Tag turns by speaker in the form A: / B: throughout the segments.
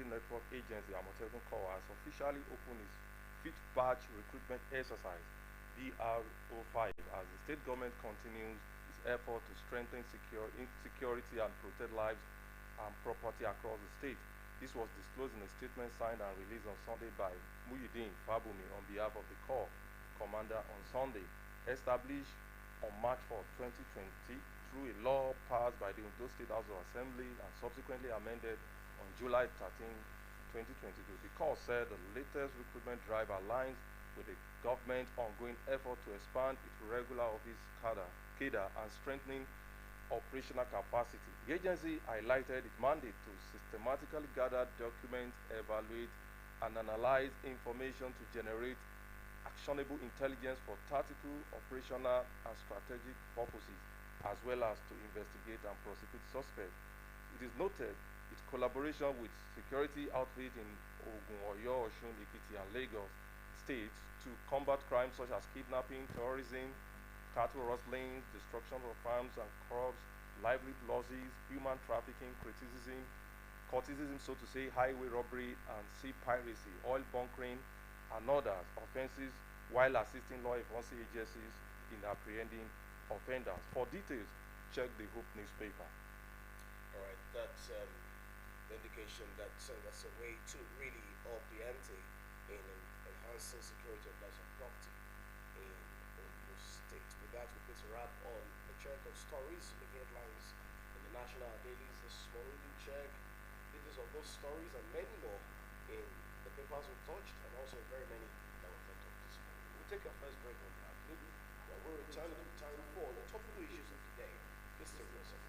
A: Security Network Agency, Amotekun Corps, has officially opened its fifth batch recruitment exercise, BR05, as the state government continues its effort to strengthen security and protect lives and property across the state. This was disclosed in a statement signed and released on Sunday by Muhyiddin Fabumi on behalf of the Corps Commander on Sunday. Established on March 4, 2020, through a law passed by the Ondo State House of Assembly and subsequently amended on July 13, 2022. The Corps said the latest recruitment drive aligns with the government's ongoing effort to expand its regular office cadre and strengthening operational capacity. The agency highlighted its mandate to systematically gather, document, evaluate, and analyze information to generate actionable intelligence for tactical, operational, and strategic purposes, as well as to investigate and prosecute suspects. It is noted its collaboration with security outfits in Ogun, Oyo, Osun, Ekiti, and Lagos states to combat crimes such as kidnapping, terrorism, cattle rustling, destruction of farms and crops, livelihood losses, human trafficking, courtesism, so to say, highway robbery and sea piracy, oil bunkering, and others offenses, while assisting law enforcement agencies in apprehending offenders. For details, check the Hope newspaper.
B: All right, that's the indication that that's a way to really up the ante in enhancing security of lives and property in Ondo State. With that, we put a wrap on the check of stories, the headlines in the national dailies this morning. Do check details of those stories and many more in the papers we touched, and also very many that were thought of this morning. We'll take our first break on that. We're returning in time for the topical issues of the day. Mr. Wilson.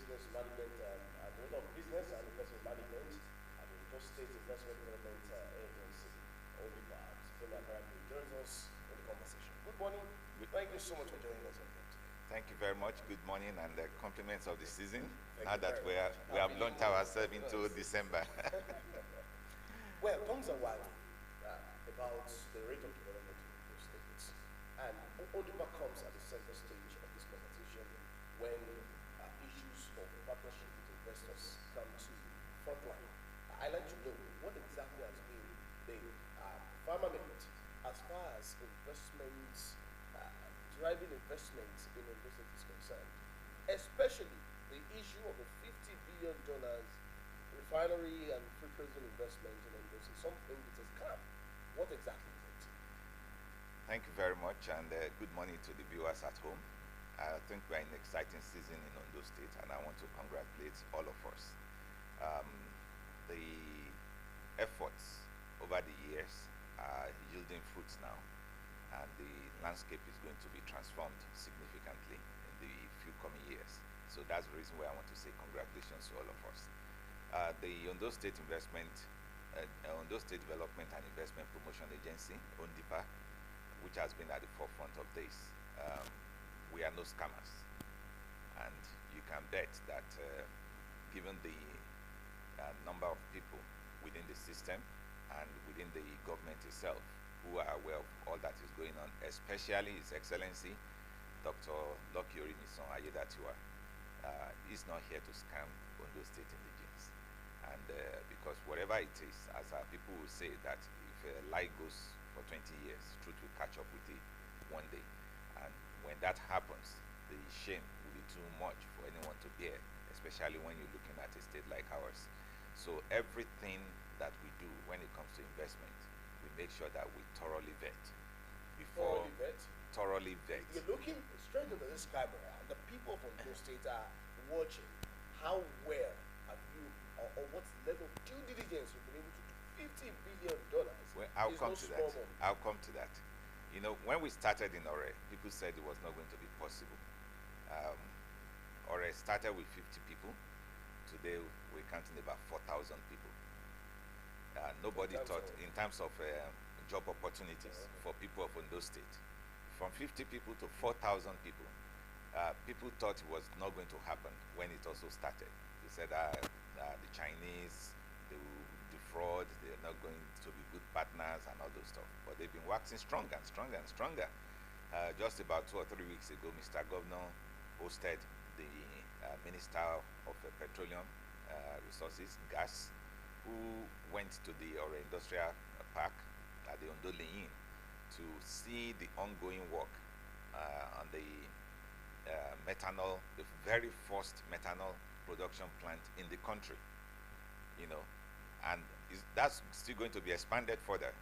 B: business management and director of business and investment management at the Ondo State Investment Development Agency, ODIPA. Femi Akaraku joins us in the conversation. Good morning. Thank you so much for joining us on here today.
C: Thank you very much. Good morning and compliments of the season.
B: Thank
C: Now
B: you
C: that
B: very much.
C: we have
B: Happy
C: launched
B: New Year.
C: ourselves into
B: Yes.
C: December.
B: Well, tongues are wagging about the rate of development in Ondo State. And ODIPA comes at the center stage of this conversation when issues of partnership with investors come to frontline. I'd like to know what exactly has been the firmament as far as investments, driving investments in Ondo State is concerned, especially the issue of the $50 billion refinery and free trade investment in Ondo State, something that has come. What exactly is it?
C: Thank you very much and good morning to the viewers at home. I think we're in an exciting season in Ondo State and I want to congratulate all of us. The efforts over the years are yielding fruits now and the landscape is going to be transformed significantly in the few coming years. So that's the reason why I want to say congratulations to all of us. The Ondo State Ondo State Development and Investment Promotion Agency, ONDIPA, which has been at the forefront of this, we are no scammers. And you can bet that given the number of people within the system and within the government itself who are aware of all that is going on, especially His Excellency Dr. Lucky Orimison Ayedatiwa, is not here to scam Ondo State indigenes. And because whatever it is, as our people will say that if a lie goes for 20 years, truth will catch up with it one day. And when that happens, the shame will be too much for anyone to bear, especially when you're looking at a state like ours. So everything that we do when it comes to investment, we make sure that we thoroughly vet before
B: Thoroughly vet?
C: thoroughly vet.
B: You're looking straight into this camera, and the people from Ondo State are watching. How well have you, or what level of due diligence you've been able to do? $50 billion.
C: Well, I'll
B: is
C: come
B: no
C: to
B: small
C: that.
B: money.
C: I'll come to that. You know, when we started in Ore, people said it was not going to be possible. Ore started with 50 people. Today, we're counting about 4,000 people. Nobody thought, in terms of job opportunities for people of Ondo State, from 50 people to 4,000 people, people thought it was not going to happen when it also started. They said the Chinese, they will defraud, they're not going to be good partners and all those stuff. But they've been waxing stronger and stronger and stronger. Just about 2 or 3 weeks ago, Mr. Governor hosted the Minister of Petroleum Resources, Gas, who went to the Ore Industrial Park at the Ondo Leyin to see the ongoing work on the methanol, the very first methanol production plant in the country, you know, and that's still going to be expanded further.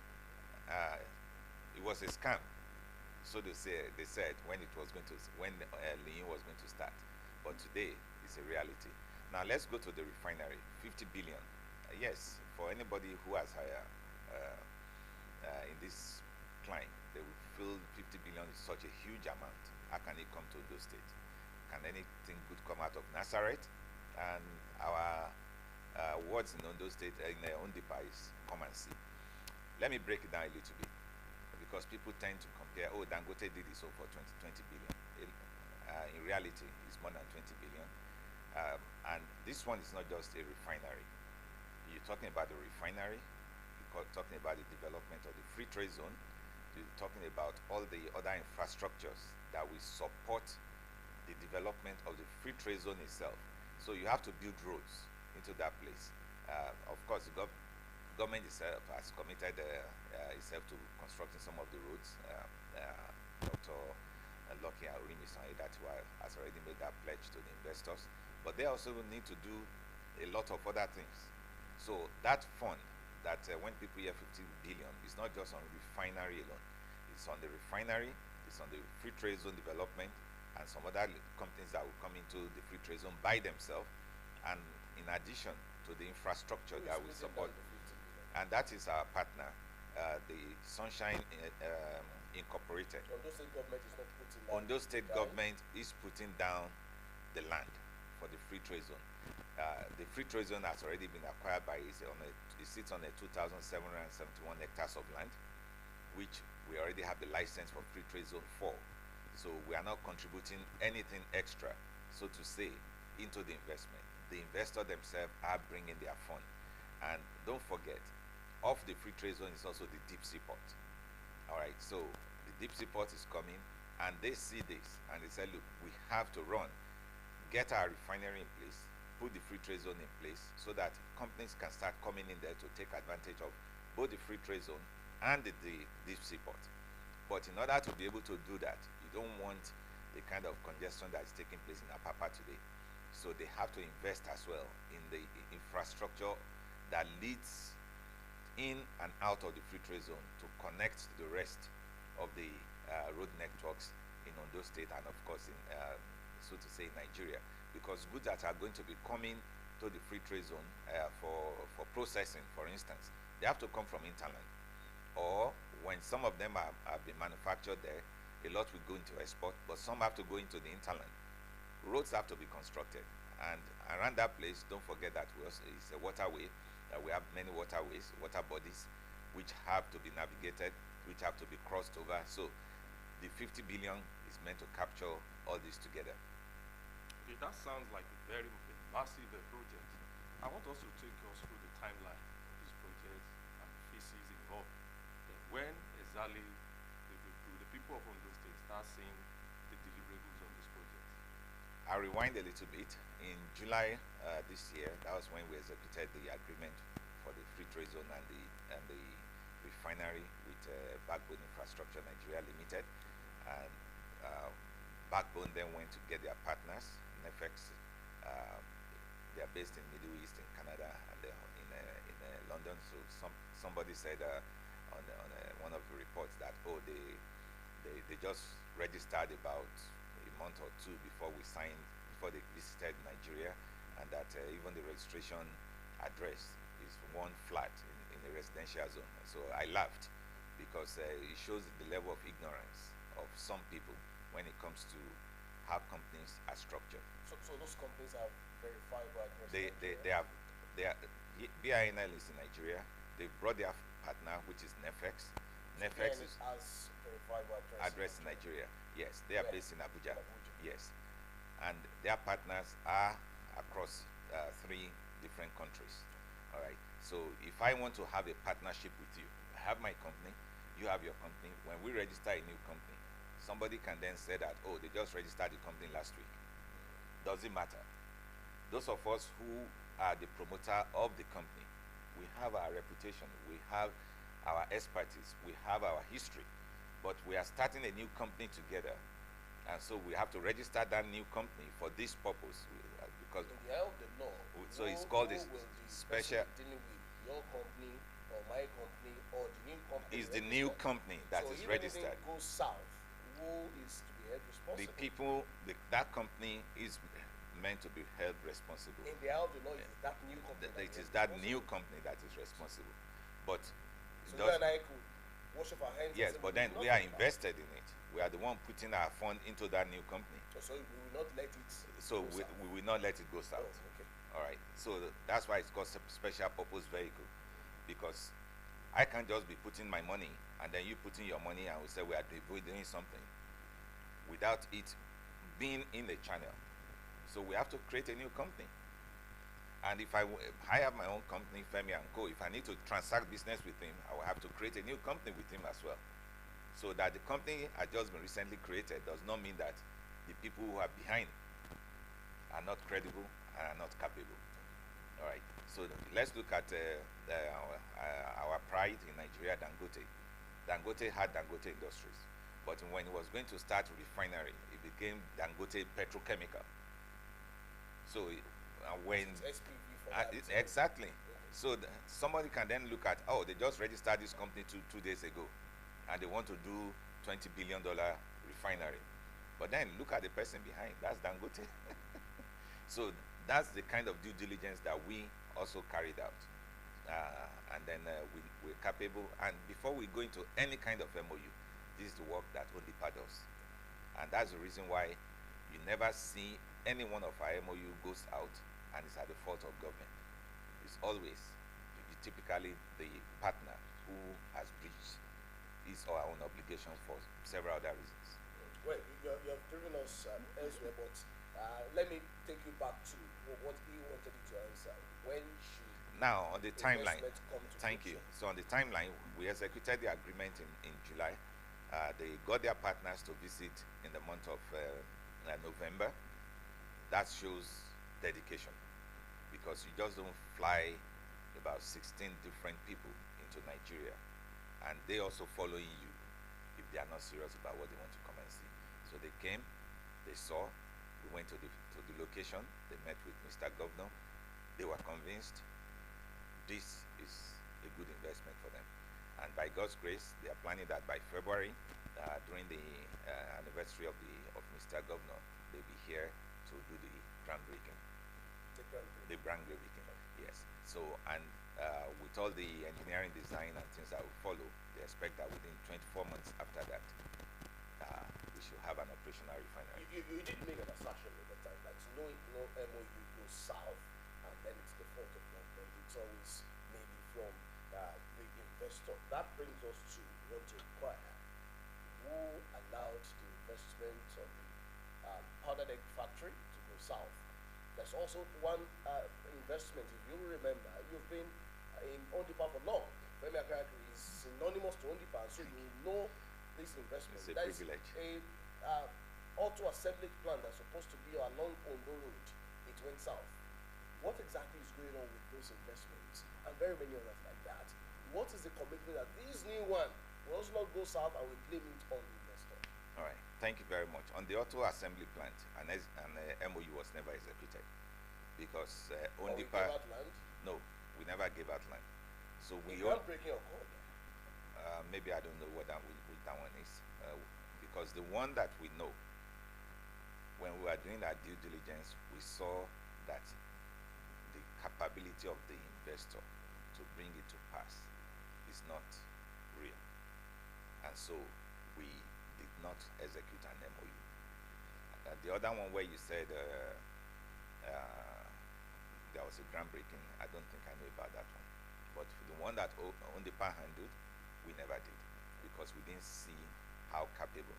C: It was a scam, so they said when Leyin was going to start, but today it's a reality. Now let's go to the refinery. 50 billion. Yes, for anybody who has in this climb, they will feel 50 billion is such a huge amount. How can it come to those states? Can anything good come out of Nazareth? And our words in Ondo State, in ONDIPA is come and see. Let me break it down a little bit, because people tend to compare, oh, Dangote did this for 20 billion. In reality, it's more than 20 billion. And this one is not just a refinery. You're talking about the refinery, you're talking about the development of the free trade zone, you're talking about all the other infrastructures that will support the development of the free trade zone itself. So you have to build roads into that place. Of course, the government itself has committed itself to constructing some of the roads. Dr. Lucky Orimison Ayedatiwa has already made that pledge to the investors, but they also need to do a lot of other things. So that fund, that when people hear 50 billion, it's not just on refinery alone. It's on the refinery, it's on the free trade zone development, and some other companies that will come into the free trade zone by themselves, and in addition to the infrastructure that will support. And that is our partner, the Sunshine Incorporated.
B: Ondo State government is not putting
C: Ondo State government is putting down the land for the free trade zone. The free trade zone has already been acquired by, it sits on a 2,771 hectares of land, which we already have the license for free trade zone for. So we are not contributing anything extra, so to say, into the investment. The investor themselves are bringing their fund. And don't forget, off the free trade zone is also the deep sea port. All right, so the deep sea port is coming, and they see this, and they say, look, we have to run, get our refinery in place, put the free trade zone in place, so that companies can start coming in there to take advantage of both the free trade zone and the deep sea port. But in order to be able to do that, you don't want the kind of congestion that is taking place in Apapa today. So they have to invest as well in the infrastructure that leads in and out of the free trade zone to connect the rest of the road networks in Ondo State, and of course in, so to say, Nigeria, because goods that are going to be coming to the free trade zone for processing, for instance, they have to come from interland, or when some of them have been manufactured there, a lot will go into export, but some have to go into the interland. Roads have to be constructed, and around that place, don't forget that it's a waterway. We have many waterways, water bodies, which have to be navigated, which have to be crossed over. So the 50 billion is meant to capture all this together.
A: Okay, that sounds like a very massive project. I want us to take us through the timeline of this project and the phases involved. When exactly the people of Ondo State start seeing the deliverables of this project?
C: I'll rewind a little bit. In July this year, that was when we executed the agreement for the free trade zone and the refinery with Backbone Infrastructure Nigeria Limited. And Backbone then went to get their partners, Nefex. They are based in Middle East, in Canada, and in London. So somebody said on one of the reports that, oh, they just registered about a month or two before we signed, before they visited Nigeria, and that even the registration address is one flat in a residential zone. So I laughed, because it shows the level of ignorance of some people when it comes to how companies are structured.
B: So those companies have verifiable address.
C: They have BINL is in Nigeria. They brought their partner, which is Nefex. Nefex is
B: as verifiable address
C: in Nigeria. Yes, they are
B: Where?
C: based in Abuja.
B: In Abuja.
C: Yes, and their partners are across 3 different countries. All right. So if I want to have a partnership with you, I have my company, you have your company. When we register a new company, somebody can then say that, oh, they just registered the company last week. Doesn't matter. Those of us who are the promoter of the company, we have our reputation, we have our expertise, we have our history, but we are starting a new company together, and so we have to register that new company for this purpose, because
B: in the eye of the law.
C: so it's called this
B: will the
C: special.
B: person dealing with your company or my company or the new company.
C: Is the new
B: registered?
C: company that
B: so
C: is
B: if
C: registered.
B: anything goes south, who is to be held responsible?
C: The people, that company is meant to be held responsible.
B: In the eye of the law, is that new company.
C: It is that new company that is responsible. But
B: So
C: it
B: you
C: does,
B: and I could wash off our hands.
C: yes,
B: and say
C: but
B: we
C: then
B: will
C: we
B: not
C: are
B: do that.
C: invested in it. We are the one putting our fund into that new company.
B: So we will not let it.
C: So
B: go south.
C: we will not let it go south.
B: Oh, okay.
C: All right. So that's why it's called special purpose vehicle, because I can't just be putting my money and then you putting your money and we say we are doing something without it being in the channel. So we have to create a new company. And if I have my own company, Femi and Co., if I need to transact business with him, I will have to create a new company with him as well. So that the company has just been recently created does not mean that the people who are behind are not credible and are not capable. All right. So let's look at our pride in Nigeria, Dangote. Dangote had Dangote Industries, but when he was going to start a refinery, it became Dangote Petrochemical. So when
B: It's SPV for that.
C: exactly,
B: Okay.
C: so somebody can then look at, oh, they just registered this company 2 days ago, and they want to do $20 billion refinery, but then look at the person behind. That's Dangote. So that's the kind of due diligence that we also carried out, and then we're capable. And before we go into any kind of MOU, this is the work that ONDIPA does, and that's the reason why you never see any one of our MOU goes out and it's at the fault of government, it's always typically the partner who has breached his or her own obligation for several other reasons.
B: Well, you have driven us elsewhere, but let me take you back to what he wanted you to answer. When should
C: Now, on the timeline,
B: investment come to
C: thank you.
B: fruition?
C: So, on the timeline, we executed the agreement in July. They got their partners to visit in the month of November. That shows dedication, because you just don't fly about 16 different people into Nigeria and they also following you if they are not serious about what they want to come and see. So they came, they saw, we went to the location, they met with Mr. Governor, they were convinced this is a good investment for them. And by God's grace, they are planning that by February, during the anniversary of Mr. Governor, they'll be here to do the groundbreaking. The groundbreaking, yes. So, and with all the engineering design and things that will follow, they expect that within 24 months after that, we should have an operational refinery.
B: You did make an assertion at the time that no MOU goes south and then it's the fault of government. It's always maybe from the investor. That brings us to what to inquire. Who allowed the investment of the powdered egg factory to go south? There's also one investment, if you remember, you've been in Ondipa for long. Femi Akayakri is synonymous to Ondipa, so you know this investment.
C: It's a privilege.
B: A auto assembly plant that's supposed to be along Ondo Road. It went south. What exactly is going on with those investments and very many others like that? What is the commitment that this new one will also not go south and we blame it on the investor?
C: All right, thank you very much. On the auto assembly plant, an MOU was never executed because
B: Or we
C: Ondipa.
B: gave out land?
C: No, we never gave out land. So we
B: Groundbreaking occurred.
C: maybe I don't know what that one is, because the one that we know, when we were doing our due diligence, we saw that the capability of the investor to bring it to pass is not real, and so we did not execute an MOU. The other one where you said there was a groundbreaking, I don't think I know about that one. But for the one that Ondipa handled, we never did because we didn't see how capable.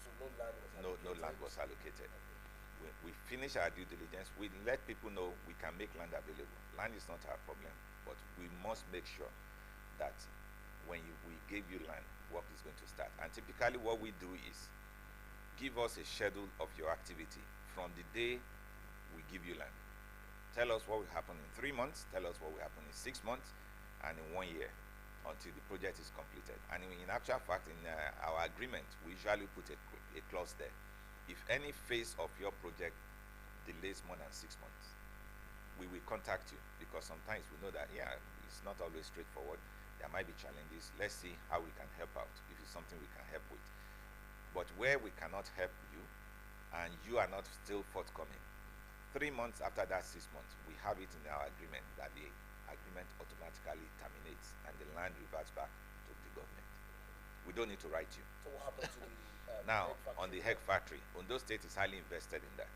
B: So no land was
C: No
B: allocated.
C: land was allocated.
B: Okay.
C: We finish our due diligence. We let people know we can make land available. Land is not our problem, but we must make sure that when we give you land, work is going to start. And typically, what we do is give us a schedule of your activity from the day we give you land. Tell us what will happen in 3 months, tell us what will happen in 6 months, and in 1 year until the project is completed. And in actual fact, in our agreement, we usually put a clause there. If any phase of your project delays more than 6 months, we will contact you, because sometimes we know that, yeah, it's not always straightforward. There might be challenges. Let's see how we can help out, if it's something we can help with. But where we cannot help you, and you are not still forthcoming, 3 months after that 6 months, we have it in our agreement that the agreement automatically terminates and the land reverts back to the government. We don't need to write you.
B: So what happened to the
C: Now,
B: egg factory?
C: on the egg factory, Ondo State is highly invested in that.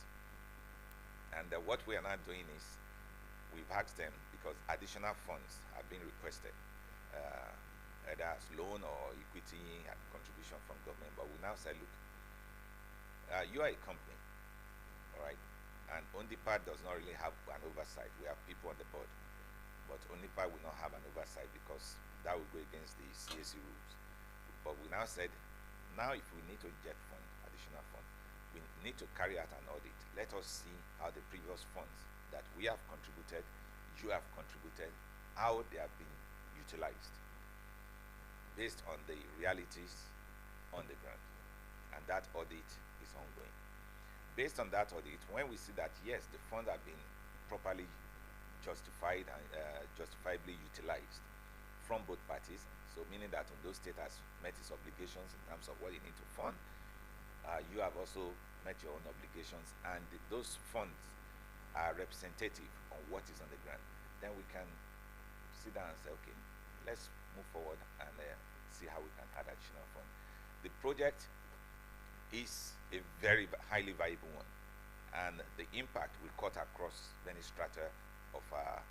C: And what we are now doing is, we've asked them, because additional funds are being requested, either as loan or equity and contribution from government. But we now say, look, you are a company, all right? And Ondipa does not really have an oversight. We have people on the board, but Ondipa will not have an oversight because that will go against the CAC rules. But we now said, now if we need to inject fund, additional fund, we need to carry out an audit. Let us see how the previous funds that we have contributed, you have contributed, how they have been utilized based on the realities on the ground. And that audit is ongoing. Based on that audit, when we see that yes, the funds have been properly justified and justifiably utilized from both parties, so meaning that Ondo State has met its obligations in terms of what you need to fund, you have also met your own obligations, and those funds are representative on what is on the ground, then we can sit down and say, okay, let's move forward and see how we can add additional funds. The project is a very highly valuable one. and the impact will cut across many strata of our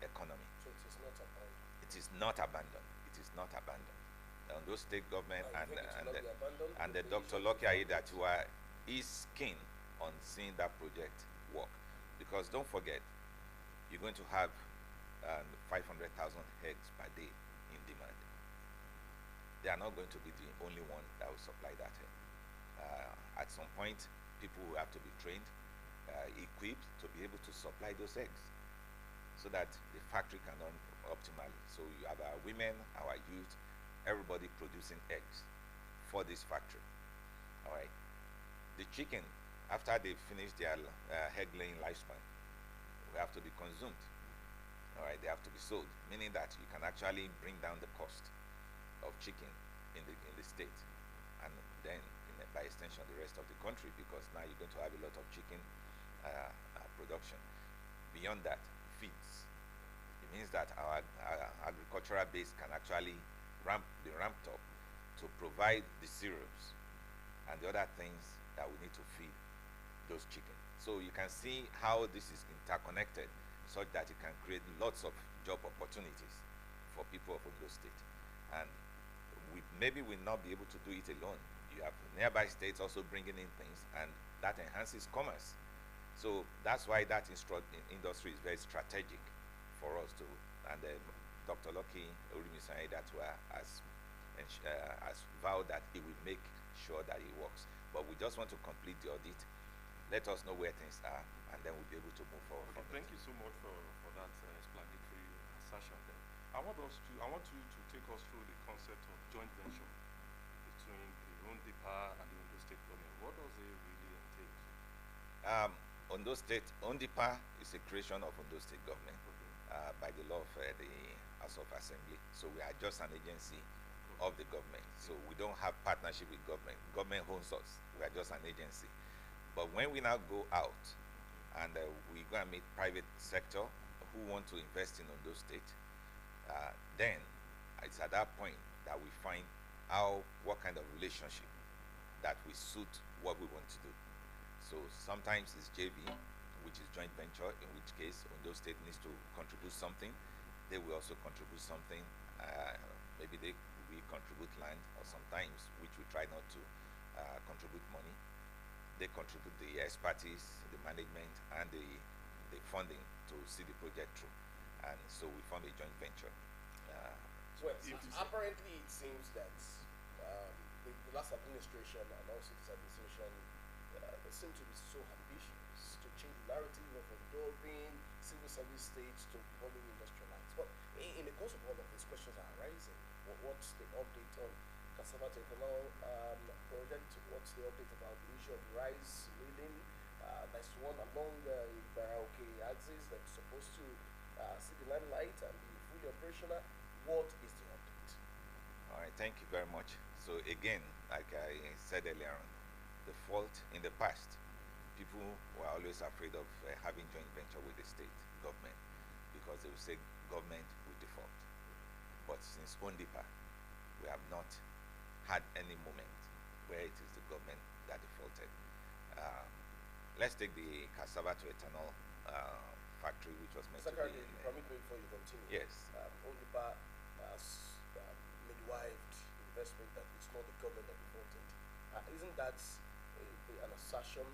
C: economy.
B: So it is not abandoned.
C: It is not abandoned. It is not abandoned. The Ondo State government
B: I think it will not be abandoned.
C: and the
B: with
C: Dr.
B: issue of
C: Lucky
B: development.
C: Aiyedatiwa is keen on seeing that project work, because don't forget, you're going to have 500,000 eggs per day in demand. They are not going to be the only one that will supply that egg. At some point, people will have to be trained, equipped to be able to supply those eggs, so that the factory can run optimally. So you have our women, our youth, everybody producing eggs for this factory. All right. The chicken, after they finish their egg laying lifespan, will have to be consumed. All right, they have to be sold, meaning that you can actually bring down the cost of chicken in the state, and then by extension the rest of the country, because now you're going to have a lot of chicken production. Beyond that, feeds. It means that our agricultural base can actually be ramped up to provide the cereals and the other things that we need to feed those chicken. So you can see how this is interconnected, such that it can create lots of job opportunities for people of Ondo State. And maybe we'll not be able to do it alone. You have nearby states also bringing in things, and that enhances commerce. So that's why that industry is very strategic for us to. And Dr. Lucky Aiyedatiwa has vowed that he will make sure that it works. But we just want to complete the audit, let us know where things are, and then we'll be able to move forward.
A: Okay, thank you so much for that explanatory assertion there. I want you to take us through the concept of joint venture between the ONDIPA and the Ondo State government. What does it really entail?
C: Ondo State, ONDIPA is a creation of Ondo State government by the law of the House of Assembly. So we are just an agency of the government. So we don't have partnership with government. Government owns us. We are just an agency. But when we now go out and we go and meet private sector who want to invest in Ondo State, then it's at that point that we find what kind of relationship that will suit what we want to do. So sometimes it's JV, which is joint venture, in which case Ondo State needs to contribute something. They will also contribute something. Maybe we contribute land, or sometimes, which we try not to contribute money. They contribute the expertise, the management, and the funding to see the project through. And so we form a joint venture.
B: Well, apparently it seems that the last administration and also this administration they seem to be so ambitious to change the narrative of Ondo being civil service states to becoming industrialized. But in the course of all of these questions are arising, what's the update on cassava to ethanol project? What's the update about the issue of rice milling? There's one along the Barauke axis that's supposed to see the limelight and be fully operational. What is the update?
C: All right, thank you very much. So again, like I said earlier on, the fault in the past, people were always afraid of having joint venture with the state government, because they would say government will default. But since ONDIPA, we have not had any moment where it is the government that defaulted. Let's take the cassava to ethanol factory, which was meant to be.
B: Permit me before you continue.
C: Yes.
B: ONDIPA has midwifed investment that it's not the government that defaulted. Isn't that an assertion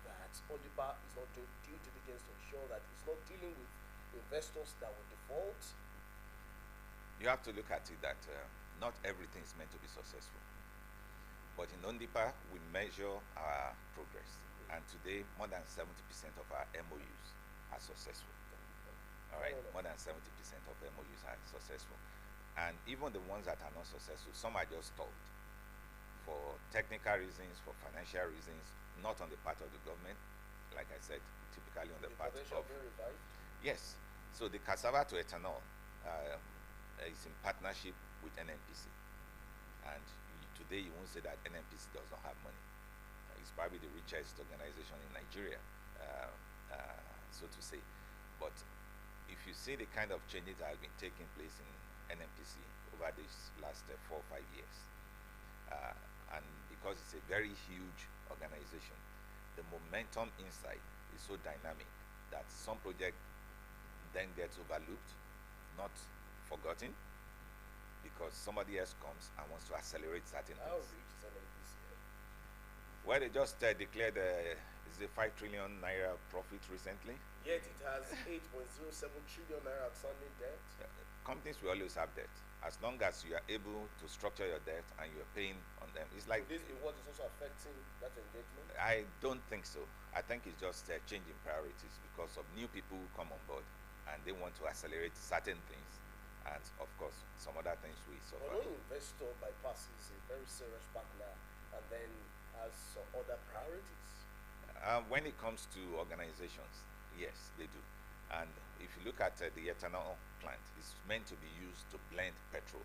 B: that ONDIPA is not doing due diligence to ensure that it's not dealing with investors that will default?
C: You have to look at it that not everything is meant to be successful. But in ONDIPA, we measure our progress. And today, more than 70% of our MOUs are successful. All right, more than 70% of MOUs are successful. And even the ones that are not successful, some are just stalled for technical reasons, for financial reasons, not on the part of the government, like I said, typically on the part of. Yes. So the cassava to ethanol is in partnership with NNPC. And today you won't say that NNPC does not have money. It's probably the richest organization in Nigeria, so to say. But if you see the kind of changes that have been taking place in NNPC over these last 4 or 5 years, and because it's a very huge organization, the momentum inside is so dynamic that some project then gets overlooked, not forgotten, because somebody else comes and wants to accelerate certain
B: How
C: things.
B: rich is this year?
C: Well, they just declared is it 5 trillion naira profit recently.
B: Yet it has 8.07 trillion naira outstanding debt.
C: Companies will always have debt. As long as you are able to structure your debt and you are paying on them, it's like.
B: Would this be what is also affecting that engagement?
C: I don't think so. I think it's just changing priorities because of new people who come on board and they want to accelerate certain things, and of course some other things we suffer.
B: But no investor bypasses a very serious partner and then has some other priorities.
C: When it comes to organizations, yes, they do. And if you look at the ethanol plant, it's meant to be used to blend petrol,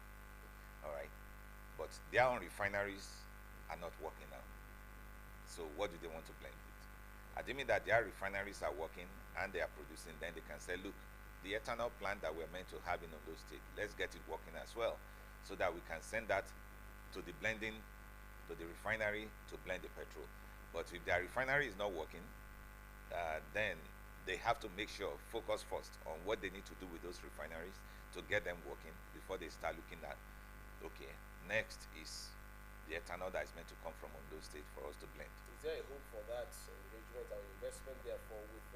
C: all right? But their own refineries are not working now. So what do they want to blend with? Assuming that their refineries are working and they are producing, then they can say, look, the ethanol plant that we're meant to have in Ondo State, let's get it working as well, so that we can send that to the blending, to the refinery to blend the petrol. But if their refinery is not working, then they have to make sure, focus first on what they need to do with those refineries to get them working before they start looking at, okay, next is the ethanol that is meant to come from Ondo State for us to blend.
B: Is there a hope for that engagement or investment, therefore, with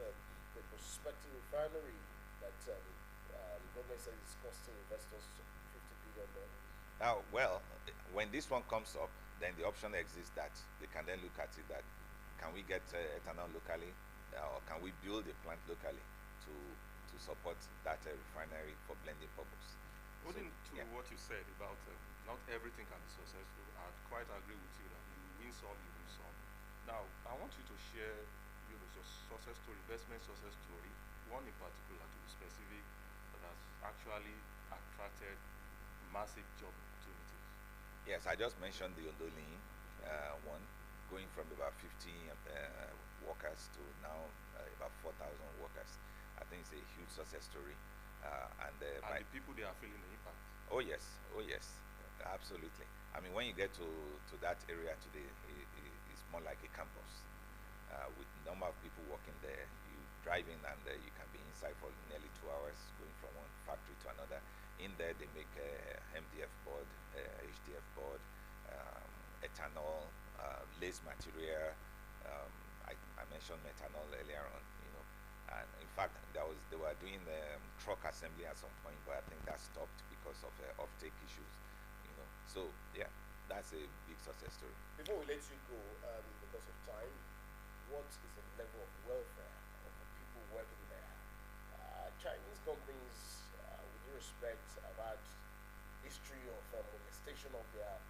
B: the prospective refinery that the government says is costing investors $50 billion?
C: Well, when this one comes up, then the option exists that they can then look at it that can we get ethanol locally, or can we build a plant locally to support that refinery for blending purpose.
A: According
C: So,
A: to
C: yeah.
A: what you said about not everything can be successful, I quite agree with you that you win some, you lose some. Now, I want you to share success story, investment success story, one in particular to be specific, that has actually attracted massive job opportunities.
C: Yes, I just mentioned the Ondolin one, going from about 50 workers to now about 4,000 workers. I think it's a huge success story. And
A: And the people, they are feeling the impact.
C: oh yes, absolutely. I mean, when you get to that area today, it's more like a campus with number of people working there. You drive in and you can be inside for nearly 2 hours, going from one factory to another. In there, they make MDF board, HDF board, ethanol, lace material. I mentioned methanol earlier on, and in fact, they were doing truck assembly at some point, but I think that stopped because of offtake issues. So yeah, that's a big success story.
B: Before we let you go, because of time, what is the level of welfare of the people working there? Chinese companies, with due respect, have had history of molestation of their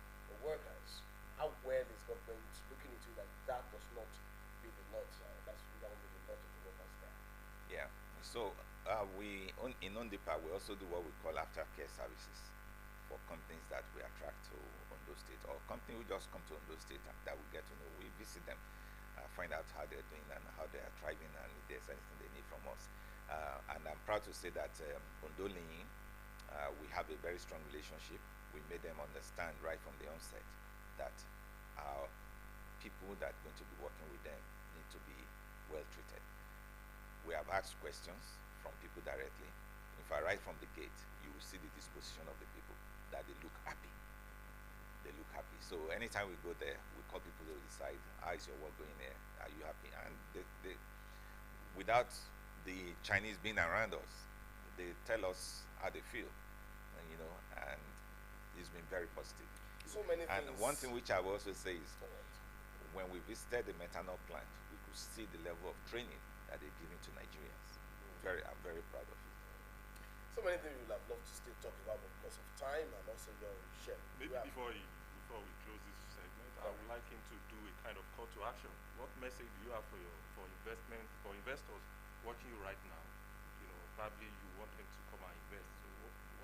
B: workers. How well is government looking into that does not be the lot, that's not be the lot of the workers there?
C: Yeah. So in Ondipa, we also do what we call aftercare services for companies that we attract to Ondo State, or companies who just come to Ondo State and that we get to know. We visit them, find out how they're doing and how they are thriving, and if there's anything they need from us. And I'm proud to say that Ondolin, we have a very strong relationship. We made them understand right from the onset that our people that are going to be working with them need to be well treated. We have asked questions from people directly. In fact, right from the gate, you will see the disposition of the people, that they look happy. They look happy. So anytime we go there, we call people to the side. How is your work going there? Are you happy? And without the Chinese being around us, they tell us how they feel, and it's been very positive.
B: So many
C: And
B: things.
C: one thing which I will also say is,
B: Alright.
C: when we visited the methanol plant, we could see the level of training that they're giving to Nigerians. I'm very proud of it.
B: So many things we would have loved to still talk about, but because of time and also your share.
A: Maybe
B: we have-
A: before we close this segment, I would like him to do a kind of call to action. What message do you have for investors watching you right now? Probably you want them to come and invest. So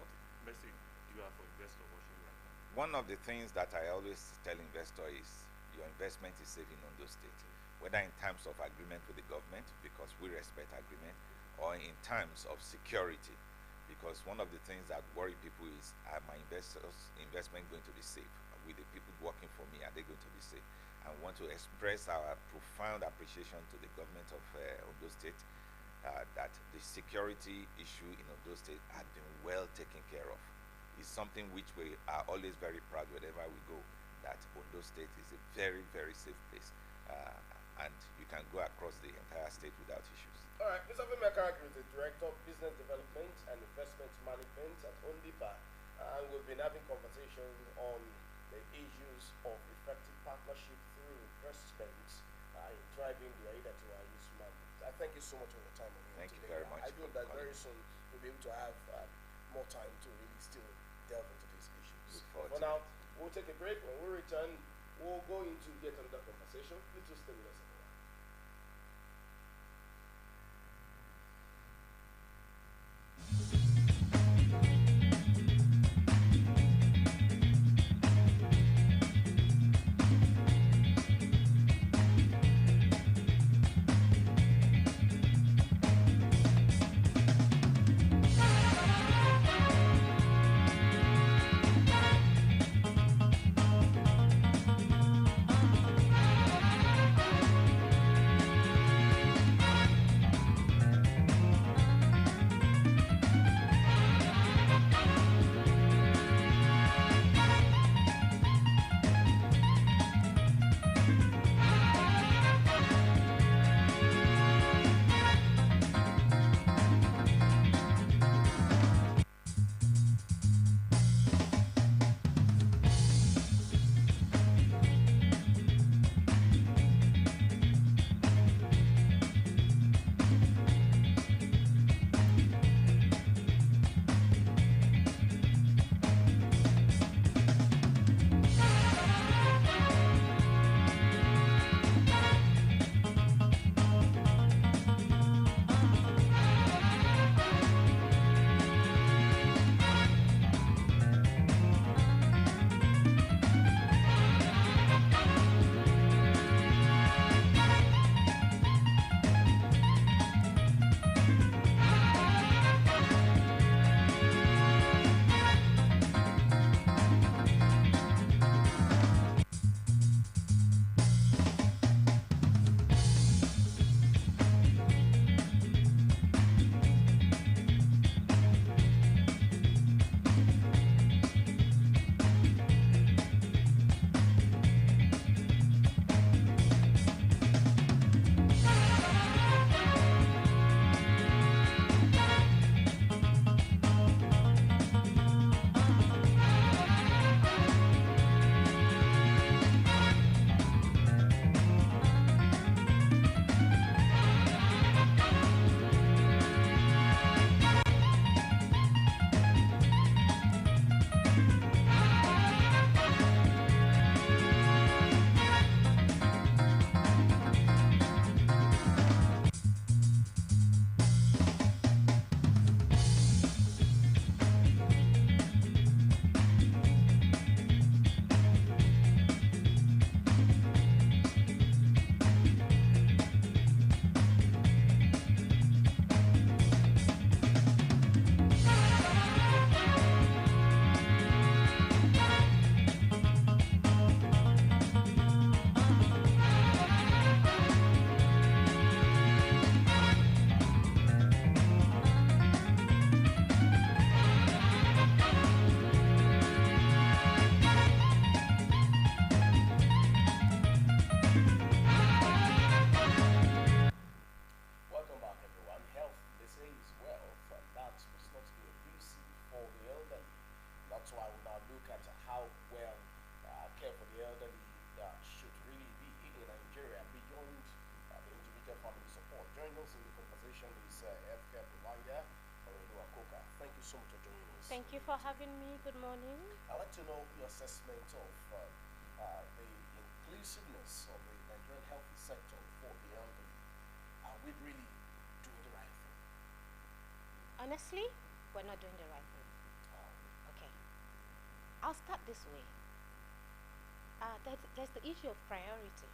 A: what message do you have for investors watching you right now?
C: One of the things that I always tell investors is your investment is safe in Ondo State, whether in terms of agreement with the government, because we respect agreement, or in terms of security, because one of the things that worry people is, are my investment going to be safe? With the people working for me, are they going to be safe? and want to express our profound appreciation to the government of Ondo State that the security issue in Ondo State had been well taken care of. It's something which we are always very proud wherever we go, that Ondo State is a very, very safe place. And you can go across the entire state without issues.
B: All right, Mr. Femekak is the Director of Business Development and Investment Management at Ondipa, and we've been having conversations on the issues of effective partnership through investments in driving the AIDA to our youth market. I thank you so much for your time on here
C: Thank you
B: today.
C: very much
B: I hope
C: for
B: that
C: calling.
B: very soon we'll be able to have more time to really still delve into these issues.
C: Look forward
B: For
C: to
B: now, we'll take a break. When we return, we'll go into yet another conversation. Please just stay with us a while.
D: Thank you for having me. Good morning.
B: I'd like to know your assessment of the inclusiveness of the Nigerian health sector for the elderly. Are we really doing the right thing?
D: Honestly, we're not doing the right thing. Okay. I'll start this way. There's the issue of priority.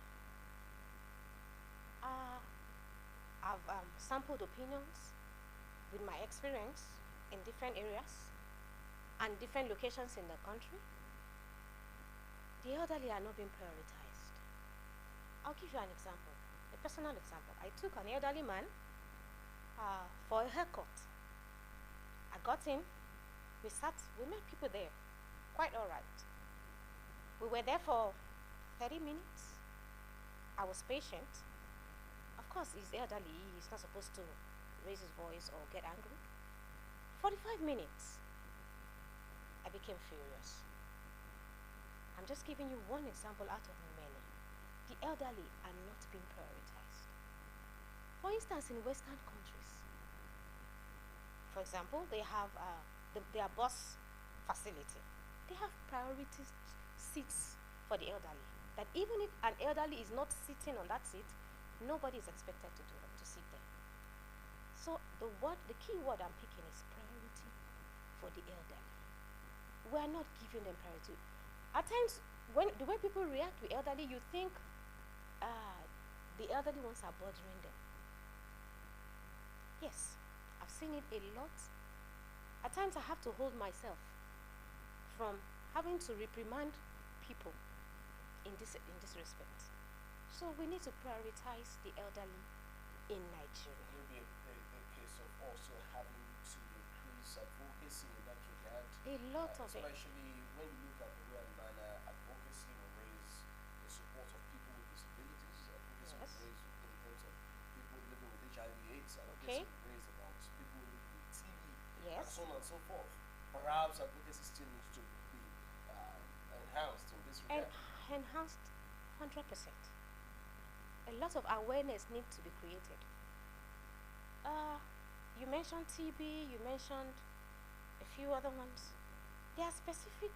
D: I've sampled opinions with my experience in different areas and different locations in the country. The elderly are not being prioritized. give you an example, a personal example. I took an elderly man for a haircut. I got in, we met people there, quite all right. We were there for 30 minutes. I was patient. Of course, he's elderly, he's not supposed to raise his voice or get angry. 45 minutes, I became furious. I'm just giving you one example out of many. The elderly are not being prioritized. For instance, in Western countries, for example, they have their bus facility. They have priority seats for the elderly. That even if an elderly is not sitting on that seat, nobody is expected to sit there. So the key word I'm picking is priority for the elderly. We are not giving them priority. At times, the way people react to elderly, you think the elderly ones are bothering them. Yes, I've seen it a lot. At times I have to hold myself from having to reprimand people in this respect. So we need to prioritize the elderly in Nigeria.
B: Maybe a case of also having to increase advocacy in that regard.
D: A lot of it.
B: Especially when you look at the way and manner advocacy will raise the support of people with disabilities. Advocacy
D: Yes.
B: will raise in terms of people living with HIV/AIDS. Advocacy
D: Okay.
B: will raise about people living with TB.
D: Yes.
B: And so on and so forth. Perhaps advocacy still needs to be enhanced in this regard.
D: Enhanced 100%. A lot of awareness needs to be created. You mentioned TB, you mentioned a few other ones. There are specific,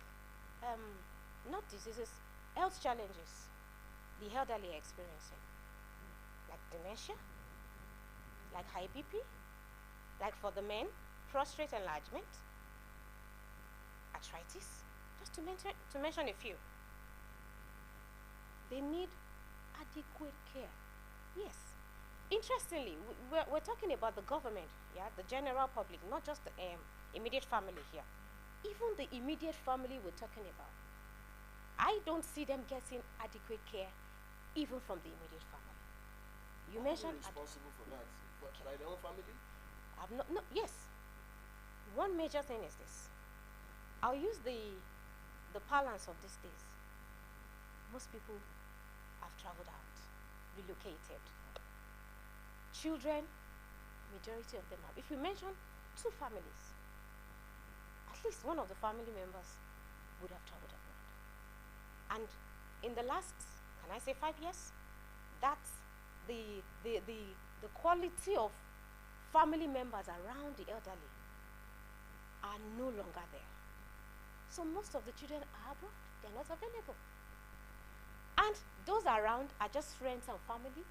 D: not diseases, health challenges the elderly are experiencing, like dementia, like high BP, like for the men, prostate enlargement, arthritis, just to mention a few. They need adequate care. Yes. Interestingly, we're talking about the government, yeah, the general public, not just the immediate family here. Even the immediate family we're talking about, I don't see them getting adequate care, even from the immediate family. You
B: Who
D: mentioned
B: is responsible for that? By their own family?
D: yes. One major thing is this. I'll use the parlance of these days. Most people have traveled out, relocated. Children, majority of them have. If you mention 2 families, at least one of the family members would have traveled abroad. And in the last, can I say 5 years, that's the quality of family members around the elderly are no longer there. So most of the children are abroad, they're not available. And those around are just friends and family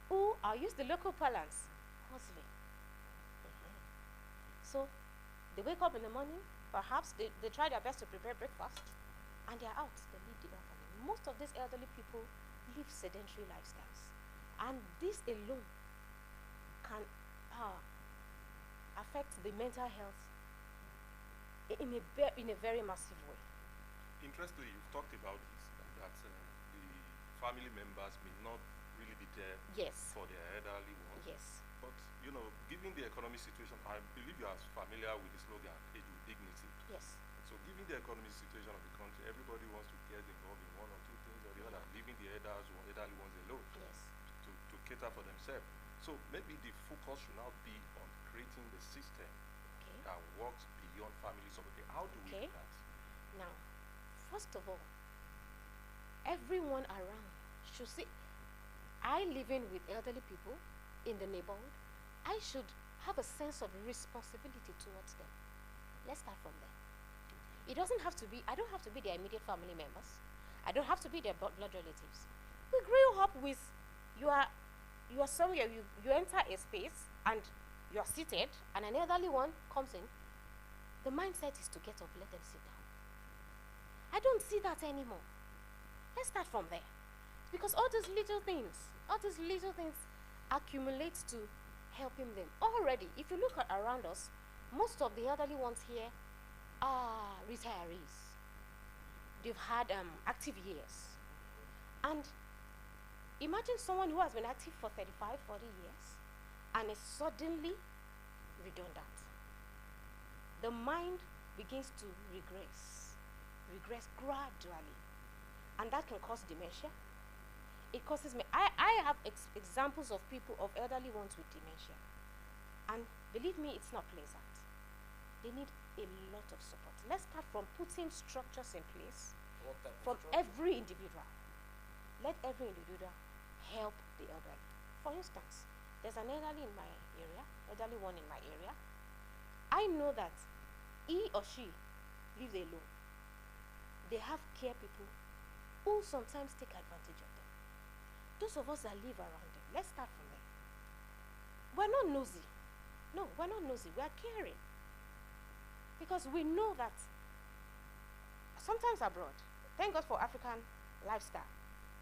D: who, I'll use the local parlance, hustling. So they wake up in the morning, perhaps they try their best to prepare breakfast, and they're out, they leave the elderly. Most of these elderly people live sedentary lifestyles. And this alone can affect the mental health in a very massive way.
A: Interestingly, you've talked about this, that the family members may not really be there
D: Yes.
A: for their elderly ones.
D: Yes.
A: But, given the economic situation, I believe you are familiar with the slogan, age with dignity.
D: Yes.
A: So given the economic situation of the country, everybody wants to get involved in one or two things or the other, leaving the elderly ones alone
D: Yes.
A: to cater for themselves. So maybe the focus should now be on creating the system
D: Okay.
A: that works beyond family support. How do we
D: Okay.
A: do that?
D: Now, first of all, everyone around should see. I live in with elderly people in the neighborhood. I should have a sense of responsibility towards them. Let's start from there. It doesn't have to be, I don't have to be their immediate family members. I don't have to be their blood relatives. We grew up with, you are somewhere, you enter a space and you are seated and an elderly one comes in. The mindset is to get up, let them sit down. I don't see that anymore. Let's start from there. Because all these little things accumulate to helping them. Already, if you look around us, most of the elderly ones here are retirees. They've had active years. And Imagine someone who has been active for 35, 40 years and is suddenly redundant. The mind begins to regress gradually, and that can cause dementia. It causes me. I have examples of people, of elderly ones with dementia, and believe me, it's not pleasant. They need a lot of support. Let's start from putting structures in place from every individual. Let every individual help the elderly. For instance, there's an elderly in my area, elderly one in my area. I know that he or she lives alone. They have care people who sometimes take advantage of them. Those of us that live around them, let's start from there. We're not nosy. No, we're not nosy. We are caring. Because we know that sometimes abroad, thank God for African lifestyle,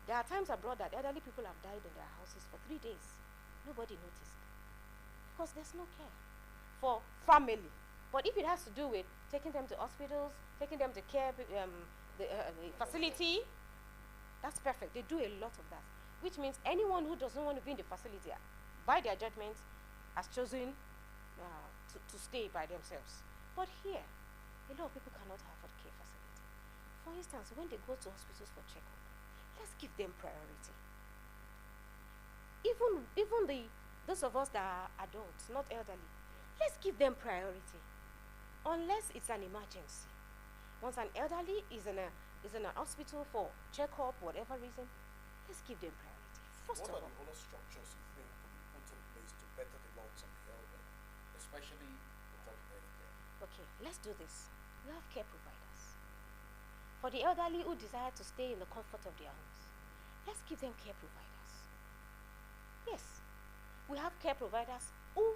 D: there are times abroad that elderly people have died in their houses for 3 days. Nobody noticed. Because there's no care for family. But if it has to do with taking them to hospitals, taking them to care, the facility, that's perfect. They do a lot of that. Which means anyone who doesn't want to be in the facility, by their judgment, has chosen to stay by themselves. But here, a lot of people cannot afford care facility. For instance, when they go to hospitals for checkup, let's give them priority. Even those of us that are adults, not elderly, let's give them priority. Unless it's an emergency. Once an elderly is in a hospital for checkup, whatever reason, let's give them priority. First
B: What
D: of
B: are
D: all,
B: the other structures you think could be put in place to better the lives of the elderly, especially in terms of healthcare?
D: okay, let's do this. We have care providers. For the elderly who desire to stay in the comfort of their homes, let's give them care providers. Yes, we have care providers who,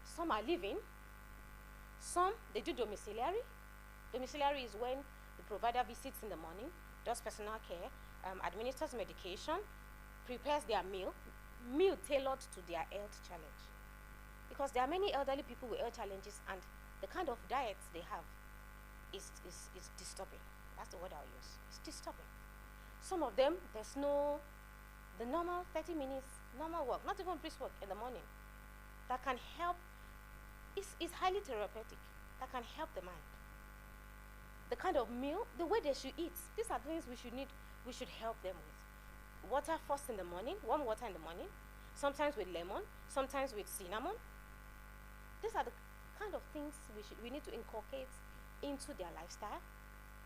D: some are living, some they do domiciliary. Domiciliary is when the provider visits in the morning, does personal care, administers medication, prepares their meal tailored to their health challenge. Because there are many elderly people with health challenges, and the kind of diets they have is disturbing. That's the word I'll use. It's disturbing. Some of them, there's no, the normal 30 minutes, normal work, not even brisk work in the morning, that can help, is highly therapeutic, that can help the mind. The kind of meal, the way they should eat, these are things we should help them with. Water first in the morning, warm water in the morning, sometimes with lemon, sometimes with cinnamon. These are the kind of things we need to inculcate into their lifestyle.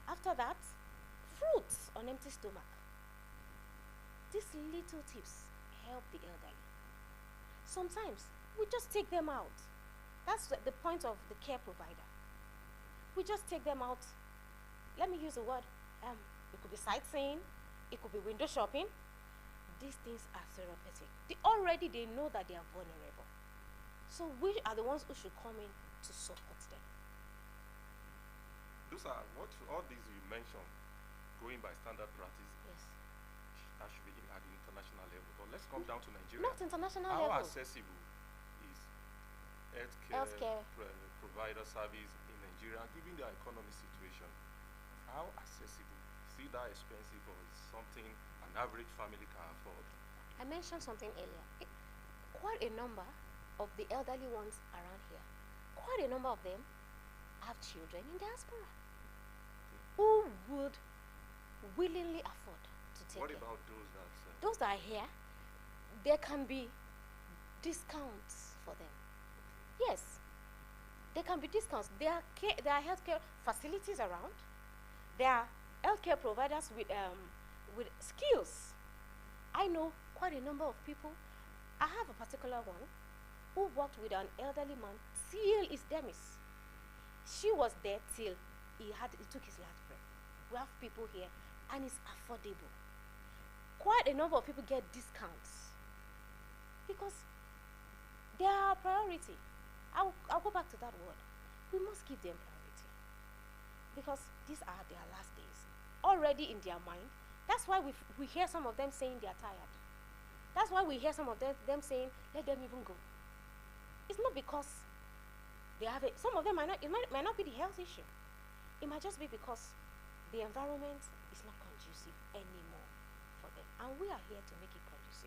D: After that, fruits on empty stomach. These little tips help the elderly. Sometimes we just take them out. That's the point of the care provider. We just take them out. Let me use the word, it could be sightseeing, it could be window shopping. These things are therapeutic. They know that they are vulnerable. So we are the ones who should come in to support them.
A: Those are all these you mentioned, going by standard practice,
D: Yes.
A: that should be at the international level. But let's come down to Nigeria.
D: Not international
A: How
D: level.
A: accessible is
D: Healthcare.
A: provider service in Nigeria, given their economic situation? How accessible? Is it that expensive, or is something an average family can afford?
D: I mentioned something earlier. Quite a number of the elderly ones around here, quite a number of them have children in diaspora who would willingly afford to take
A: What
D: care.
A: about
D: Those that are here, there can be discounts for them. Yes, there can be discounts. There are healthcare facilities around. There are healthcare providers with skills. I know quite a number of people. I have a particular one who worked with an elderly man till his demise. She was there till he took his last breath. We have people here, and it's affordable. Quite a number of people get discounts because they are a priority. I'll go back to that word. We must give them priority because these are their last days. Already in their mind. That's why we hear some of them saying they are tired. That's why we hear some of them saying, let them even go. It's not because they have it. Some of them it might not be the health issue. It might just be because the environment is not conducive anymore for them. And we are here to make it conducive.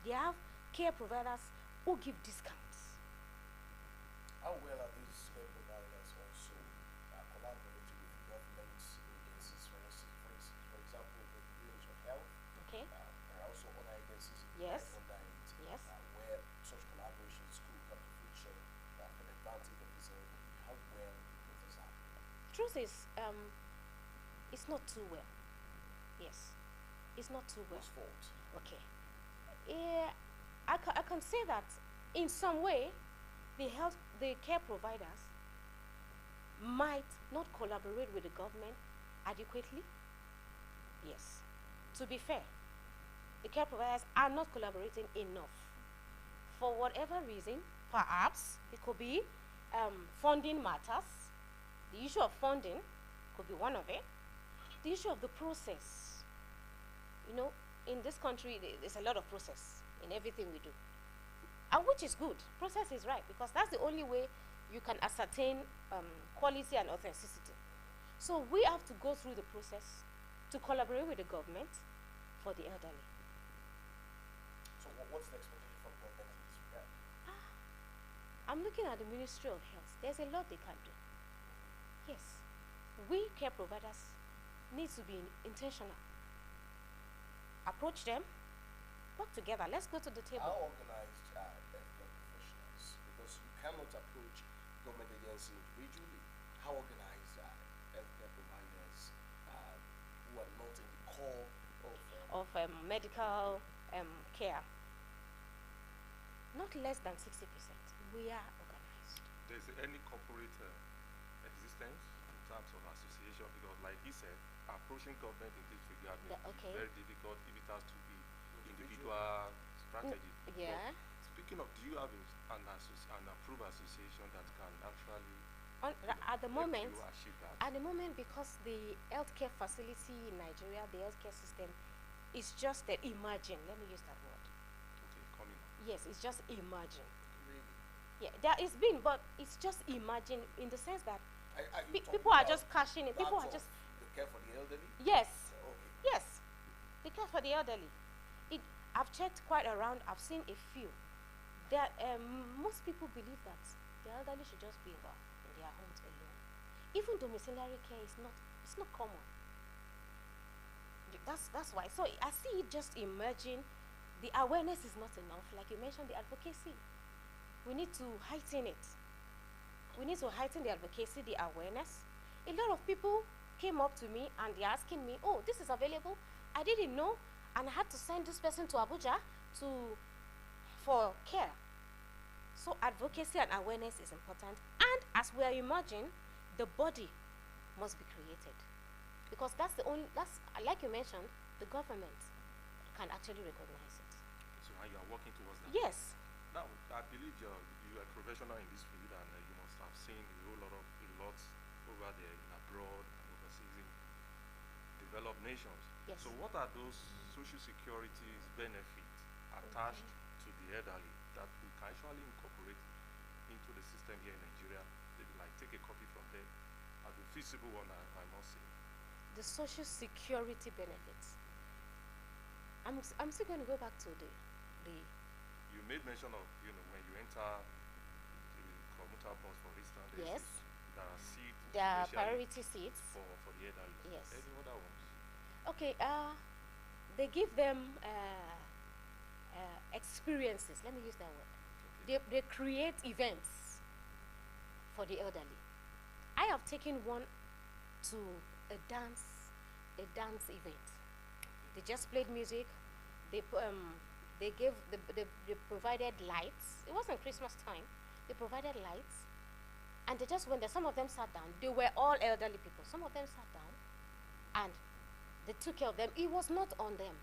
D: They have care providers who give discounts.
B: How well are these care providers also collaborating with government agencies? For example, the Ministry of Health.
D: Okay.
B: There are also other agencies
D: Yes.
B: under it
D: Yes.
B: where such collaborations could come to fruition for the advantage of this elderly. How well it is happening?
D: Truth is, it's not too well. Yes, it's not too well.
B: Whose fault?
D: Okay. Yeah, I can say that in some way, the care providers might not collaborate with the government adequately. Yes. To be fair, the care providers are not collaborating enough. For whatever reason, perhaps it could be funding matters. The issue of funding could be one of it. The issue of the process. You know, in this country, there's a lot of process in everything we do. And which is good. Process is right, because that's the only way you can ascertain quality and authenticity. So we have to go through the process to collaborate with the government for the elderly.
B: So what's the expectation from government in this regard?
D: I'm looking at the Ministry of Health. There's a lot they can do. Yes. We care providers need to be intentional. Approach them, work together. Let's go to the table.
B: How organized are healthcare professionals? Because you cannot approach government agencies individually. How organized are healthcare providers who are not in the core of
D: Medical care. Not less than 60%. We are organized.
A: There's any corporate existence in terms of association, because like he said, approaching government in this regard may be
D: Okay.
A: very difficult if it has to be individual strategy.
D: Yeah.
A: But speaking of, do you have an approved association that can actually
D: At the
A: help
D: moment,
A: you achieve that?
D: At the moment, because the healthcare facility in Nigeria, the healthcare system, is just emerging. Let me use that word.
A: Okay, coming up.
D: Yes, it's just emerging.
B: really?
D: Yeah, there is been, but it's just emerging in the sense that
B: Are you talking
D: people are
B: about
D: just cashing it. People are
B: that
D: just
B: of the care for the elderly?
D: yes,
B: Okay.
D: yes. The care for the elderly. I've checked quite around. I've seen a few. That most people believe that the elderly should just be in their homes alone. Even domiciliary care is not. It's not common. That's why. So I see it just emerging. The awareness is not enough. Like you mentioned, the advocacy. We need to heighten it. We need to heighten the advocacy, the awareness. A lot of people came up to me and they're asking me, oh, this is available. I didn't know, and I had to send this person to Abuja for care. So advocacy and awareness is important. And as we are emerging, the body must be created. Because that's like you mentioned, the government can actually recognize it.
A: So now you are working towards that.
D: Yes.
A: Now, I believe you are a professional in this field, and you must have seen a lot over there in abroad and overseas in developed nations.
D: Yes.
A: So what are those social security benefits attached to the elderly that we can actually incorporate into the system here in Nigeria? Maybe like take a copy from there as a feasible one, I must say.
D: The social security benefits. I'm still going to go back to the
A: You made mention of, when you enter the commuter bus, for instance,
D: yes.
A: There are seats.
D: There are
A: especially
D: priority seats.
A: for the elderly.
D: Yes.
A: Any other ones?
D: Okay. They give them experiences. Let me use that word.
A: Okay.
D: They create events for the elderly. I have taken one to a dance event. They just played music. They provided lights. It wasn't Christmas time. They provided lights, and some of them sat down. They were all elderly people. Some of them sat down, and they took care of them. It was not on them.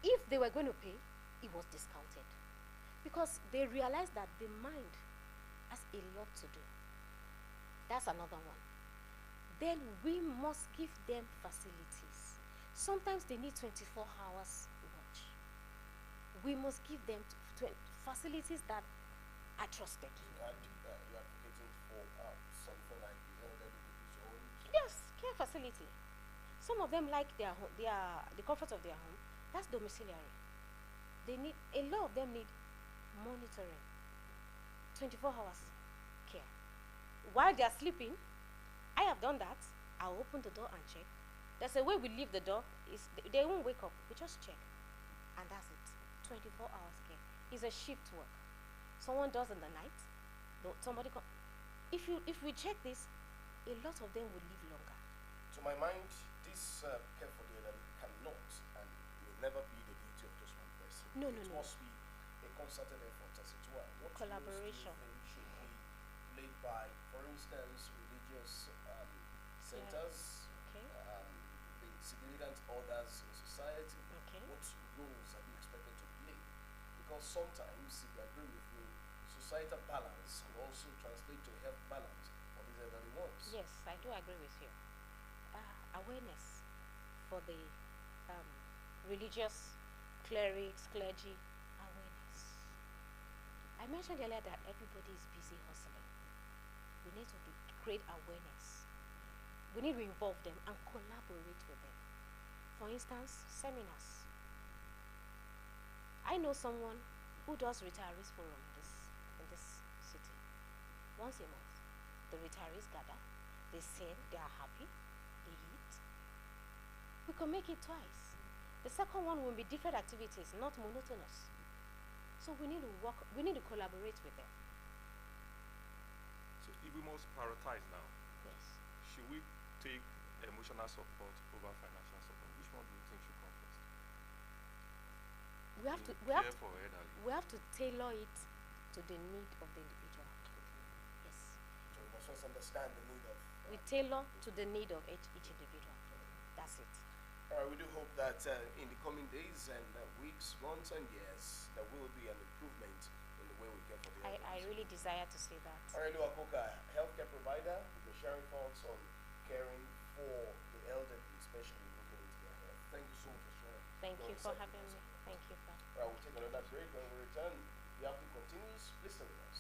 D: If they were going to pay, it was discounted, because they realized that the mind has a lot to do. That's another one. Then we must give them facilities. Sometimes they need 24 hours watch. We must give them facilities that are trusted.
B: You're advocating for something like the elderly people's homes?
D: Yes, care facility. Some of them like the comfort of their home. That's domiciliary. They need a lot of them need monitoring, 24 hours care. While they are sleeping, I have done that. I'll open the door and check. There's a way we leave the door. Is they won't wake up. We just check, and that's it. 24 hours care. It's a shift work. Someone does in the night. Somebody come. If we check this, a lot of them will live longer.
B: To my mind, this care for the elderly cannot and will never be the duty of just one person.
D: No,
B: It
D: no, no.
B: must be a concerted effort as it were. What
D: Collaboration.
B: roles do you think should be played by, for instance, religious centers,
D: Okay.
B: the significant others in society?
D: Okay.
B: What roles are you expected to play? Because sometimes, if you agree with me, societal balance will also translate to health balance for these elderly ones.
D: Yes, I do agree with you. Awareness for the religious clerics, clergy, awareness. I mentioned earlier that everybody is busy hustling. We need to create awareness. We need to involve them and collaborate with them. For instance, seminars. I know someone who does retirees forum in this city. Once a month, the retirees gather, they sing, they are happy, they eat. We can make it twice. The second one will be different activities, not monotonous. So we need to collaborate with them.
A: So if we must prioritize now,
D: Yes.
A: should we take emotional support over financial support? Which one do you think should come first?
D: We have to
A: In
D: we have
A: care
D: to,
A: for elderly.
D: we have to tailor it to the need of the individual. Yes.
B: So we must first understand the need of.
D: We tailor to the need of each individual. That's it.
B: All right, we do hope that in the coming days and weeks, months, and years, there will be an improvement in the way we care for the elderly.
D: I really desire to see that.
B: All right, Luakoka, healthcare provider, you're sharing thoughts on caring for the elderly, especially looking into their health. Thank you so much for sharing.
D: Thank
B: your
D: you for
B: insight
D: having
B: with
D: me.
B: us.
D: Thank you for
B: All right, we'll take another break. When we return, the outlook continues. Listen to us.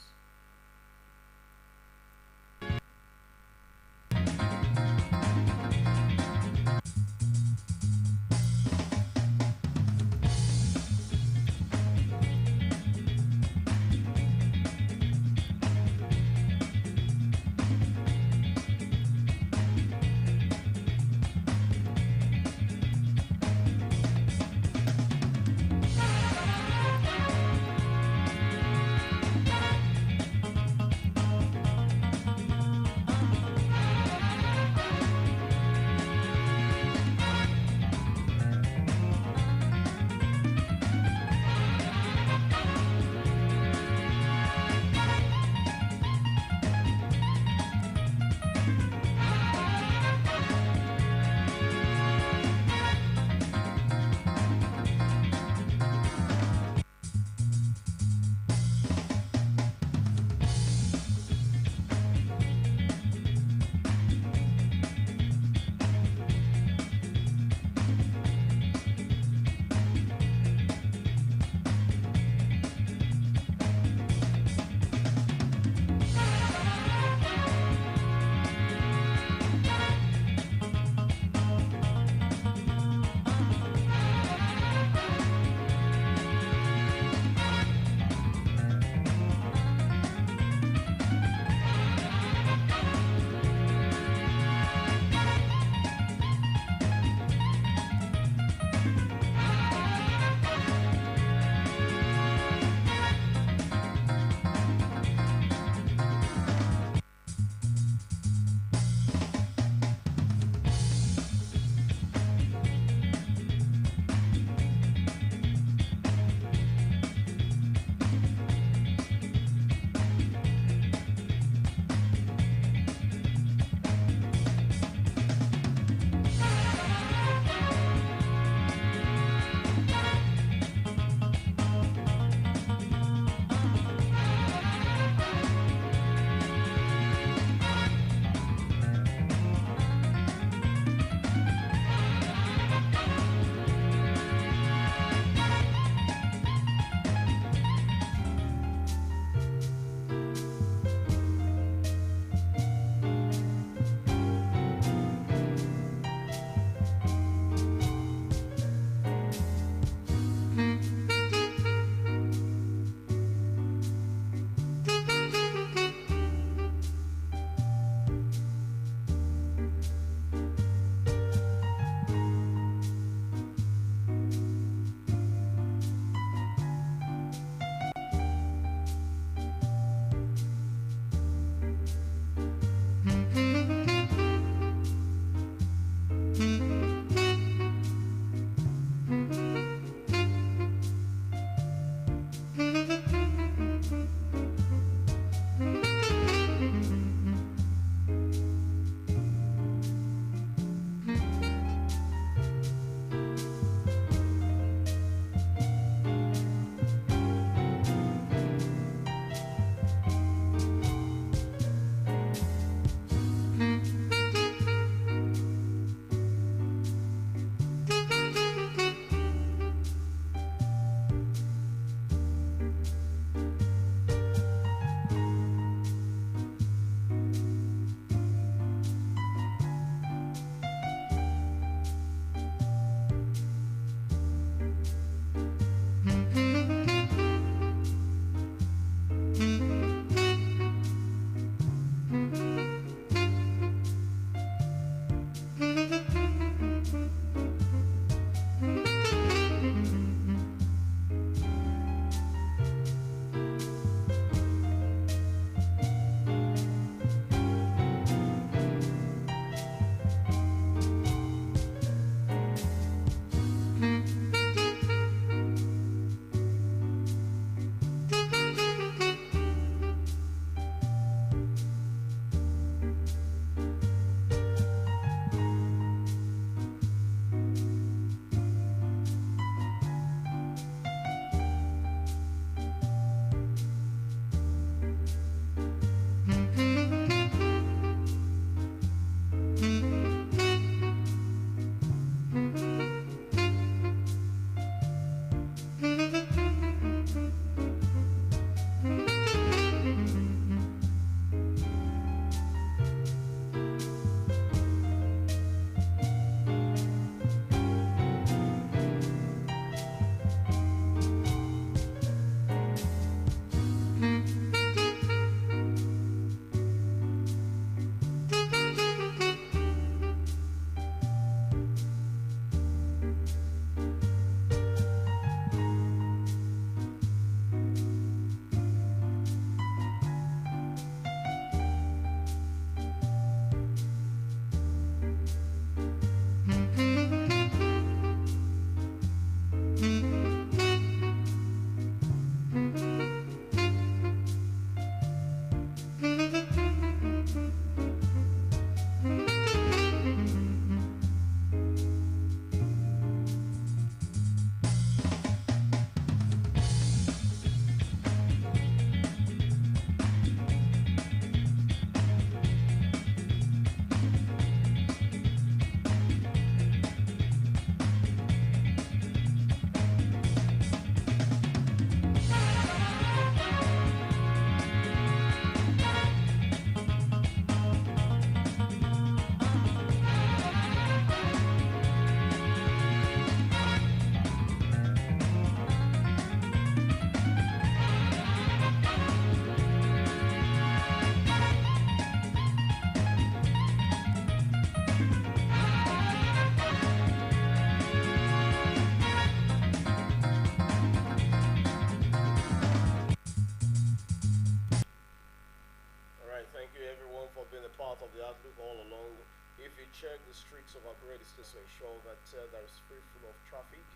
B: outlook all along. If you check the streets of Akure, it's just to ensure that there is free flow of traffic.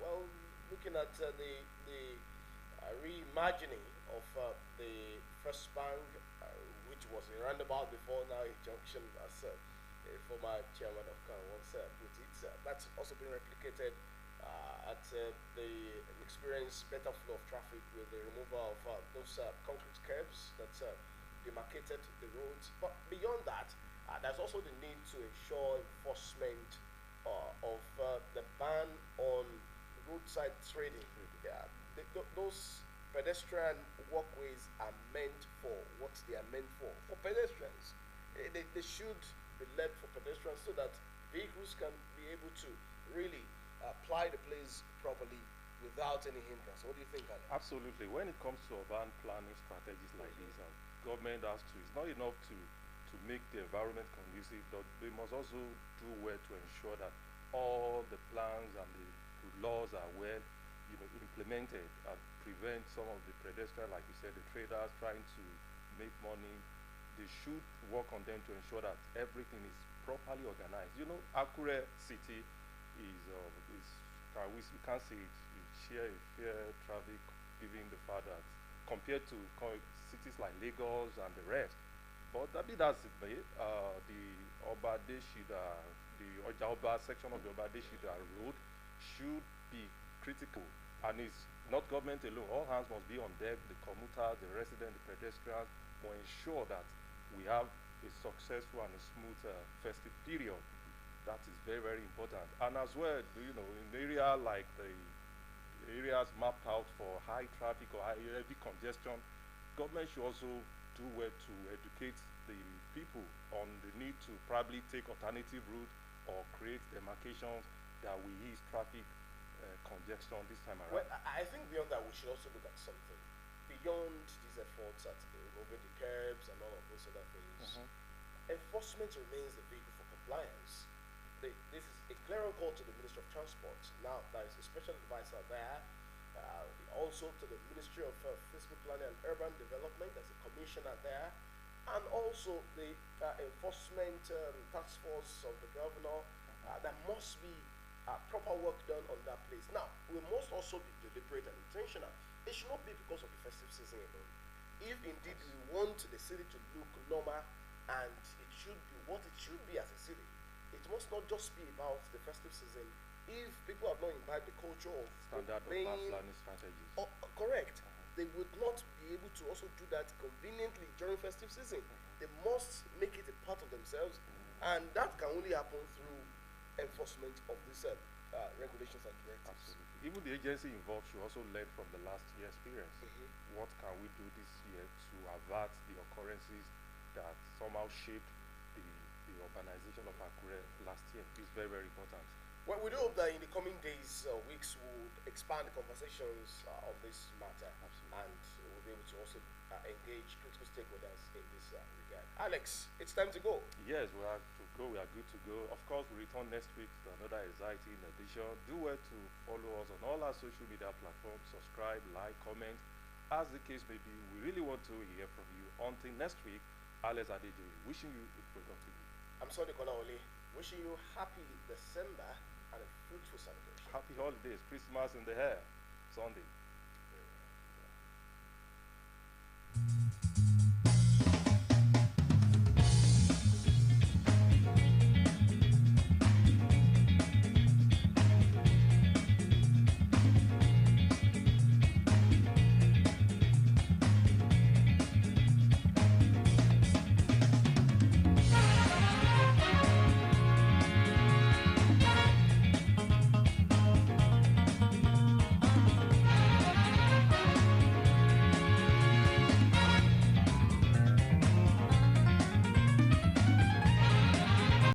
B: Well, looking at the reimagining of the first bank, which was a roundabout before, now a junction, as a former chairman of CAN once put it. That's also been replicated at the experience better flow of traffic with the removal of those concrete curbs that demarcated the roads. But beyond that, there's also the need to ensure enforcement of the ban on roadside trading. Yeah, those pedestrian walkways are meant for what they are meant for pedestrians. They should be left for pedestrians so that vehicles can be able to really apply the place properly without any hindrance. What do you think, Alex?
A: Absolutely. When it comes to urban planning strategies like this, government has to, it's not enough to make the environment conducive, but they must also do well to ensure that all the plans and the laws are well, implemented and prevent some of the pedestrians, like you said, the traders trying to make money. They should work on them to ensure that everything is properly organized. Akure City is we can't say it. We share a fair traffic, given the fact that compared to cities like Lagos and the rest. But that's it. The Obadeshida, the Ojaoba section of the Obadeshida road should be critical, and it's not government alone. All hands must be on deck. The commuters, the residents, the pedestrians will ensure that we have a successful and a smooth festive period. That is very, very important. And as well, in area like the areas mapped out for high traffic or heavy congestion, government should also do well to educate the people on the need to probably take alternative route or create demarcations that will ease traffic congestion this time around.
B: Well, I think beyond that, we should also look at something. Beyond these efforts at removing the curbs and all of those other things, enforcement remains the vehicle for compliance. This is a clear call to the Ministry of Transport. Now, there is a special advisor there. Also to the Ministry of Physical Planning and Urban Development. There's a commissioner there. And also the enforcement task force of the governor. There must be proper work done on that place. Now, we must also be deliberate and intentional. It should not be because of the festive season alone. If indeed we want the city to look normal and it should be what it should be as a city, it must not just be about the festive season. If people have not imbibed the culture of
A: Standard of
B: playing,
A: mass planning strategies.
B: correct, they would not be able to also do that conveniently during festive season. They must make it a part of themselves, and that can only happen through enforcement of these regulations and directives.
A: Absolutely. Even the agency involved should also learn from the last year experience. What can we do this year to avert the occurrences that somehow shaped the urbanization of Akure last year? It's very, very important.
B: Well, we do hope that in the coming days, weeks, we'll expand the conversations on this matter.
A: Absolutely.
B: And we'll be able to also engage critical stakeholders in this regard. Alex, it's time to go.
A: Yes, we are to go. We are good to go. Of course, we return next week to another exciting edition. Do well to follow us on all our social media platforms. Subscribe, like, comment. As the case may be, we really want to hear from you. Until next week, Alex Adejoye wishing you a productive week.
B: I'm Sonny Kolaole, wishing you happy December and a fruitful celebration.
A: Happy holidays, Christmas in the air, Sunday.
B: Yeah.